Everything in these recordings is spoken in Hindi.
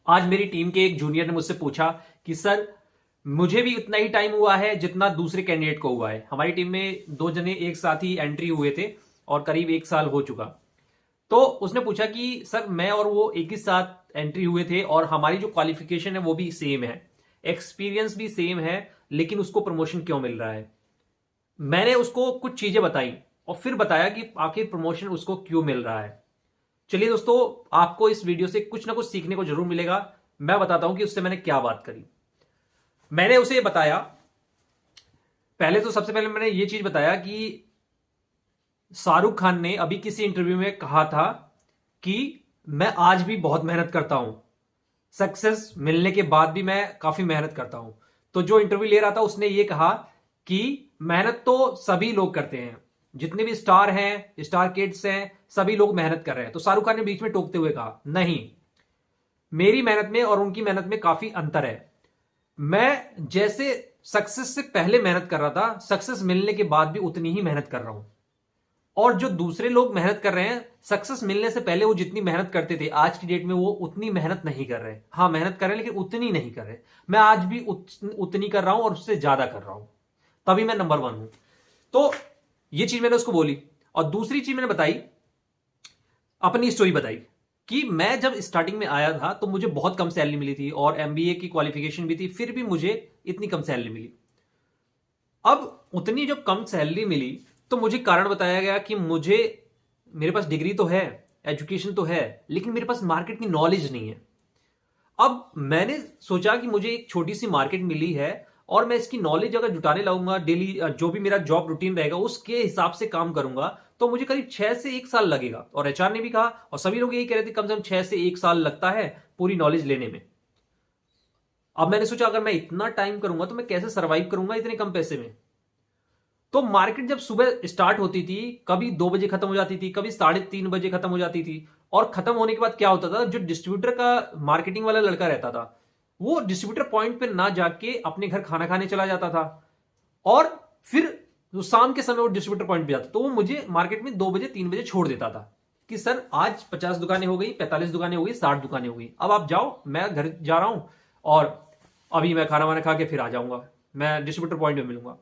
आज मेरी टीम के एक जूनियर ने मुझसे पूछा कि सर मुझे भी उतना ही टाइम हुआ है जितना दूसरे कैंडिडेट को हुआ है। हमारी टीम में दो जने एक साथ ही एंट्री हुए थे और करीब एक साल हो चुका। तो उसने पूछा कि सर मैं और वो एक ही साथ एंट्री हुए थे और हमारी जो क्वालिफिकेशन है वो भी सेम है, एक्सपीरियंस भी सेम है, लेकिन उसको प्रमोशन क्यों मिल रहा है। मैंने उसको कुछ चीजें बताई और फिर बताया कि आखिर प्रमोशन उसको क्यों मिल रहा है। चलिए दोस्तों, आपको इस वीडियो से कुछ ना कुछ सीखने को जरूर मिलेगा। मैं बताता हूं कि उससे मैंने क्या बात करी। मैंने उसे ये बताया, पहले तो सबसे पहले मैंने ये चीज बताया कि शाहरुख खान ने अभी किसी इंटरव्यू में कहा था कि मैं आज भी बहुत मेहनत करता हूं, सक्सेस मिलने के बाद भी मैं काफी मेहनत करता हूं। तो जो इंटरव्यू ले रहा था उसने ये कहा कि मेहनत तो सभी लोग करते हैं, जितने भी स्टार हैं, स्टार किड्स हैं, सभी लोग मेहनत कर रहे हैं। तो शाहरुख खान ने बीच में टोकते हुए कहा नहीं, मेरी मेहनत में और उनकी मेहनत में काफी अंतर है। मैं जैसे सक्सेस से पहले मेहनत कर रहा था, सक्सेस मिलने के बाद भी उतनी ही मेहनत कर रहा हूं। और जो दूसरे लोग मेहनत कर रहे हैं, सक्सेस मिलने से पहले वो जितनी मेहनत करते थे आज की डेट में वो उतनी मेहनत नहीं कर रहे। हाँ, मेहनत कर रहे हैं लेकिन उतनी नहीं कर रहे। मैं आज भी उतनी कर रहा हूं और उससे ज्यादा कर रहा हूं, तभी मैं नंबर 1 हूं। तो ये चीज मैंने उसको बोली। और दूसरी चीज मैंने बताई, अपनी स्टोरी बताई कि मैं जब स्टार्टिंग में आया था तो मुझे बहुत कम सैलरी मिली थी और एमबीए की क्वालिफिकेशन भी थी, फिर भी मुझे इतनी कम सैलरी मिली। अब उतनी जब कम सैलरी मिली तो मुझे कारण बताया गया कि मेरे पास डिग्री तो है, एजुकेशन तो है, लेकिन मेरे पास मार्केट की नॉलेज नहीं है। अब मैंने सोचा कि मुझे एक छोटी सी मार्केट मिली है और मैं इसकी नॉलेज अगर जुटाने लगूंगा, डेली जो भी मेरा जॉब रूटीन रहेगा उसके हिसाब से काम करूंगा, तो मुझे करीब 6 से 1 साल लगेगा। और एचआर ने भी कहा और सभी लोग यही कह रहे थे, कम से कम 6 से 1 साल लगता है पूरी नॉलेज लेने में। अब मैंने सोचा अगर मैं इतना टाइम करूंगा तो मैं कैसे सर्वाइव करूंगा इतने कम पैसे में। तो मार्केट जब सुबह स्टार्ट होती थी, कभी 2 बजे खत्म हो जाती थी, कभी 3:30 बजे खत्म हो जाती थी। और खत्म होने के बाद क्या होता था, जो डिस्ट्रीब्यूटर का मार्केटिंग वाला लड़का रहता था वो डिस्ट्रीब्यूटर पॉइंट पे ना जाके अपने घर खाना खाने चला जाता था और फिर शाम के समय वो डिस्ट्रीब्यूटर पॉइंट पे जाता, तो वो मुझे मार्केट में 2 बजे 3 बजे छोड़ देता था कि सर आज 50 दुकानें हो गई, 45 दुकानें हो गई, 60 दुकानें हो गई, अब आप जाओ, मैं घर जा रहा हूं और अभी मैं खाना वाना खा के फिर आ जाऊंगा, मैं डिस्ट्रीब्यूटर पॉइंट में मिलूंगा।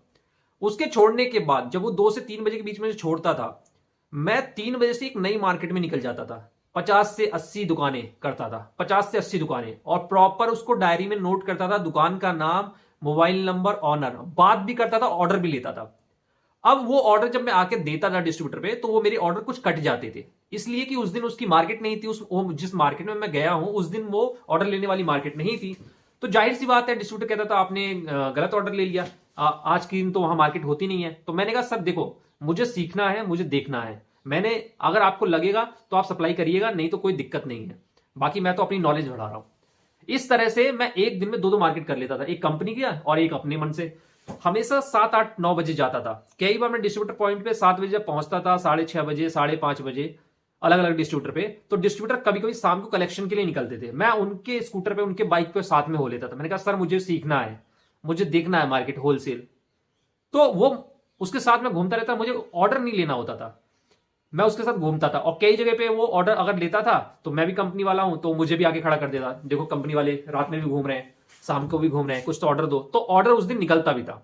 उसके छोड़ने के बाद जब वो 2 से 3 बजे के बीच में छोड़ता था, मैं 3 बजे से एक नई मार्केट में निकल जाता था। 50 से 80 दुकानें करता था, 50 से 80 दुकानें, और प्रॉपर उसको डायरी में नोट करता था, दुकान का नाम, मोबाइल नंबर, ऑनर, बात भी करता था, ऑर्डर भी लेता था। अब वो ऑर्डर जब मैं आके देता था डिस्ट्रीब्यूटर पे, तो वो मेरे ऑर्डर कुछ कट जाते थे, इसलिए कि उस दिन उसकी मार्केट नहीं थी, जिस मार्केट में मैं गया हूं उस दिन वो ऑर्डर लेने वाली मार्केट नहीं थी। तो जाहिर सी बात है डिस्ट्रीब्यूटर कहता था आपने गलत ऑर्डर ले लिया, आज के दिन तो वहां मार्केट होती नहीं है। तो मैंने कहा सर देखो, मुझे सीखना है, मुझे देखना है, मैंने अगर आपको लगेगा तो आप सप्लाई करिएगा, नहीं तो कोई दिक्कत नहीं है, बाकी मैं तो अपनी नॉलेज बढ़ा रहा हूं। इस तरह से मैं एक दिन में 2-2 मार्केट कर लेता था, एक कंपनी की और एक अपने मन से। हमेशा 7-8-9 बजे जाता था। कई बार मैं डिस्ट्रीब्यूटर पॉइंट पे 7 बजे जब पहुंचता था, 6:30 बजे, 5:30 बजे, अलग अलग डिस्ट्रीब्यूटर पे, तो डिस्ट्रीब्यूटर कभी कभी शाम को कलेक्शन के लिए निकलते थे, मैं उनके स्कूटर पे, उनके बाइक पे साथ में हो लेता था। मैंने कहा सर मुझे सीखना है, मुझे देखना है मार्केट होलसेल। तो वो उसके साथ में घूमता रहता, मुझे ऑर्डर नहीं लेना होता था, मैं उसके साथ घूमता था। और कई जगह पे वो ऑर्डर अगर लेता था तो मैं भी कंपनी वाला हूं तो मुझे भी आगे खड़ा कर देता, देखो कंपनी वाले रात में भी घूम रहे हैं, शाम को भी घूम रहे हैं, कुछ तो ऑर्डर दो। तो ऑर्डर उस दिन निकलता भी था।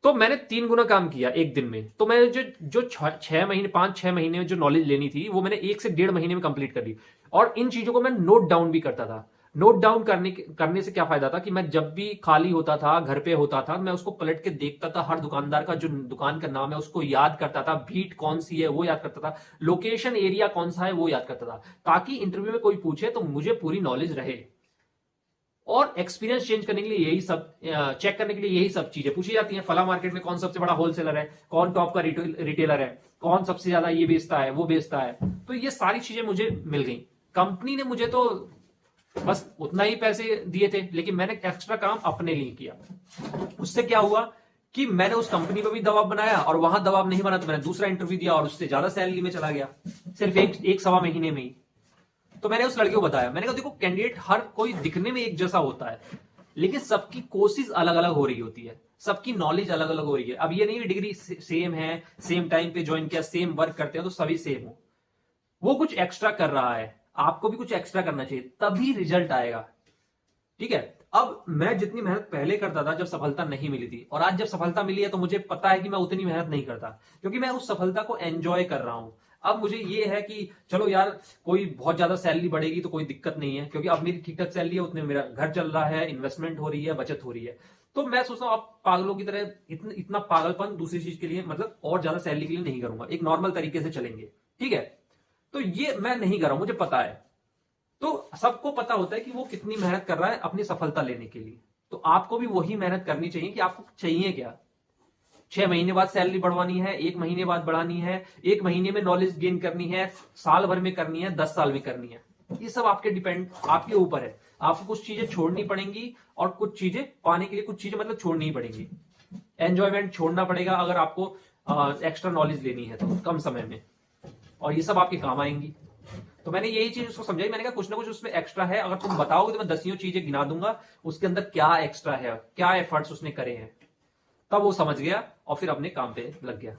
तो मैंने 3 गुना काम किया एक दिन में। तो मैंने जो जो 6 महीने, 5-6 महीने में जो नॉलेज लेनी थी वो मैंने 1 से 1.5 महीने में कंप्लीट कर ली। और इन चीजों को मैं नोट डाउन भी करता था। नोट डाउन करने से क्या फायदा था कि मैं जब भी खाली होता था, घर पे होता था, मैं उसको पलट के देखता था, हर दुकानदार का जो दुकान का नाम है उसको याद करता था, भीट कौन सी है वो याद करता था, लोकेशन एरिया कौन सा है वो याद करता था, ताकि इंटरव्यू में कोई पूछे तो मुझे पूरी नॉलेज रहे। और एक्सपीरियंस चेंज करने के लिए यही सब, चेक करने के लिए यही सब चीजें पूछी जाती हैं। फला मार्केट में कौन सबसे बड़ा होलसेलर है, कौन टॉप का रिटेलर है, कौन सबसे ज्यादा ये बेचता है वो बेचता है। तो ये सारी चीजें मुझे मिल गई। कंपनी ने मुझे तो बस उतना ही पैसे दिए थे, लेकिन मैंने एक्स्ट्रा काम अपने लिए किया। उससे क्या हुआ कि मैंने उस कंपनी पर भी दबाव बनाया और वहां दबाव नहीं बना तो मैंने दूसरा इंटरव्यू दिया और उससे ज्यादा सैलरी में चला गया, सिर्फ एक सवा महीने में ही। तो मैंने उस लड़के को बताया, मैंने कहा देखो कैंडिडेट हर कोई दिखने में एक जैसा होता है, लेकिन सबकी कोशिश अलग अलग हो रही होती है, सबकी नॉलेज अलग अलग हो रही है। अब ये नहीं डिग्री सेम है, सेम टाइम पे ज्वाइन किया, सेम वर्क करते हैं तो सभी सेम हो। वो कुछ एक्स्ट्रा कर रहा है, आपको भी कुछ एक्स्ट्रा करना चाहिए, तभी रिजल्ट आएगा। ठीक है। अब मैं जितनी मेहनत पहले करता था जब सफलता नहीं मिली थी, और आज जब सफलता मिली है तो मुझे पता है कि मैं उतनी मेहनत नहीं करता, क्योंकि मैं उस सफलता को एंजॉय कर रहा हूं। अब मुझे ये है कि चलो यार, कोई बहुत ज्यादा सैलरी बढ़ेगी तो कोई दिक्कत नहीं है, क्योंकि अब मेरी ठीक ठाक सैलरी है, उतने मेरा घर चल रहा है, इन्वेस्टमेंट हो रही है, बचत हो रही है। तो मैं सोचता हूँ अब पागलों की तरह इतना पागलपन दूसरी चीज के लिए, मतलब और ज्यादा सैलरी के लिए नहीं करूंगा, एक नॉर्मल तरीके से चलेंगे। ठीक है। तो ये मैं नहीं कर रहा हूं, मुझे पता है। तो सबको पता होता है कि वो कितनी मेहनत कर रहा है अपनी सफलता लेने के लिए। तो आपको भी वही मेहनत करनी चाहिए कि आपको चाहिए क्या। 6 महीने बाद सैलरी बढ़वानी है, 1 महीने बाद बढ़ानी है, 1 महीने में नॉलेज गेन करनी है, साल भर में करनी है, 10 साल में करनी है, ये सब आपके ऊपर है। आपको कुछ चीजें छोड़नी पड़ेंगी, और कुछ चीजें पाने के लिए कुछ चीजें मतलब छोड़नी ही पड़ेंगी। एंजॉयमेंट छोड़ना पड़ेगा अगर आपको एक्स्ट्रा नॉलेज लेनी है तो कम समय में, और ये सब आपके काम आएंगी। तो मैंने यही चीज उसको समझाई, मैंने कहा कुछ ना कुछ उसमें एक्स्ट्रा है, अगर तुम बताओगे तो मैं 10 चीजें गिना दूंगा उसके अंदर क्या एक्स्ट्रा है, क्या एफर्ट्स उसने करे हैं। तब वो समझ गया और फिर अपने काम पे लग गया।